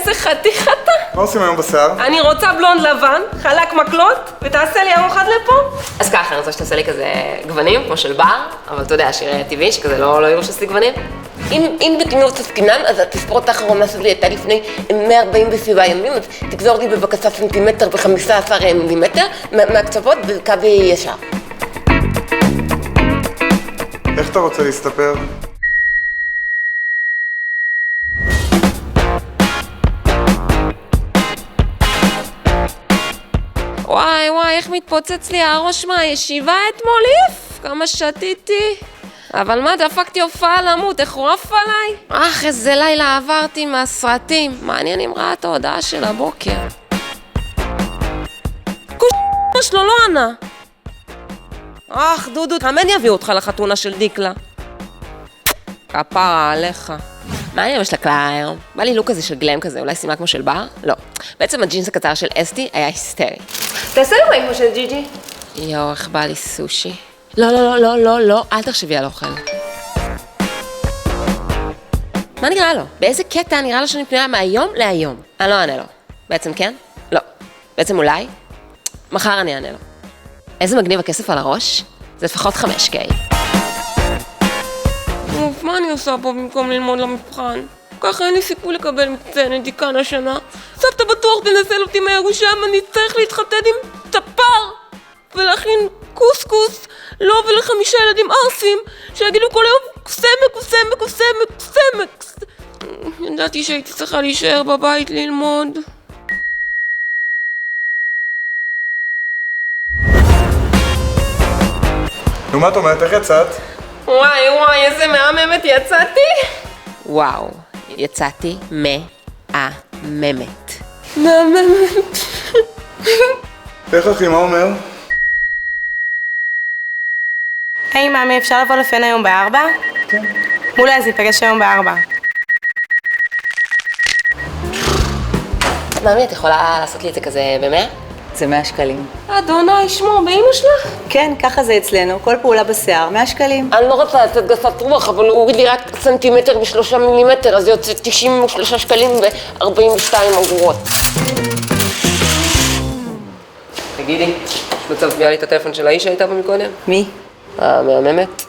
איזה חתיכתה. מה עושים היום בשיער? אני רוצה בלונד לבן, חלק מקלות, ותעשה לי ארוחת לפה. אז ככה, אני רוצה שתעשה לי כזה גוונים, כמו של בר, אבל אתה יודע, שיראה טבעי, שכזה לא יראו שעשיתי גוונים. אם בתמיר תסכינן, אז התספורת האחרונה שלי הייתה לפני 147 ימים, אז תגזור לי בבקשה סנטימטר ו15 מילימטר מהקצוות בקו ישר. איך אתה רוצה להסתפר? וואי, איך מתפוצץ לי הראש מהישיבה אתמול, כמה שתיתי. אבל מה, דפקתי הופעה למות, איך רוף עליי? איזה לילה עברתי מהסרטים. מעניין אם ראה את ההודעה של הבוקר. שלו לא ענה. דודו, אמן יביאו אותך לחתונה של דיקלה. כפרה עליך. מה אני ממש לקלה היום? בא לי לוק כזה של גלם כזה, אולי סימה כמו של בר? לא. בעצם הג'ינס הקצר של אסתי היה היסטרי. תעשה לי רואים כמו של ג'יג'י. יואו, איך בא לי סושי. לא, אל תחשבי על אוכל. מה נראה לו? באיזה קטע נראה לו שאני פנויה מהיום להיום? אני לא אענה לו. בעצם כן? לא. בעצם אולי? מחר אני אענה לו. איזה מגניב הכסף על הראש? זה לפחות 5K. מה אני עושה פה במקום ללמוד למבחן? ככה אין לי סיכוי לקבל מצטיינת דיקן השנה. סבתא בטוח תנסה אותי מהירושם, אני צריך להתחתן עם טפר ולהכין קוסקוס לא ול5 ילדים ארסים שיגידו כל היום קוסמק. ידעתי שהייתי צריכה להישאר בבית ללמוד. נו, מה את אומרת? איך יצאת? וואי, איזה מהממת יצאתי. וואו, יצאתי מהממת. איך אחי, מה אומר? היי מאמי, אפשר לבוא לפן היום ב4? כן. אולי אז ניפגש היום ב4. מאמי, את יכולה לעשות לי את זה כזה ב100? זה 100 שקלים. אדוני, שמור, באמא שלך? כן, ככה זה אצלנו, כל פעולה בשיער, 100 שקלים. אני לא רוצה לתת גסת רוח, אבל הוא הוריד לי רק סנטימטר ב3 מילימטר, אז זה יוצא 93 שקלים ו42 אגורות. תגידי, יש מצב תביאה לי את הטלפון של האיש שהייתה במקודם? מי? המהממת.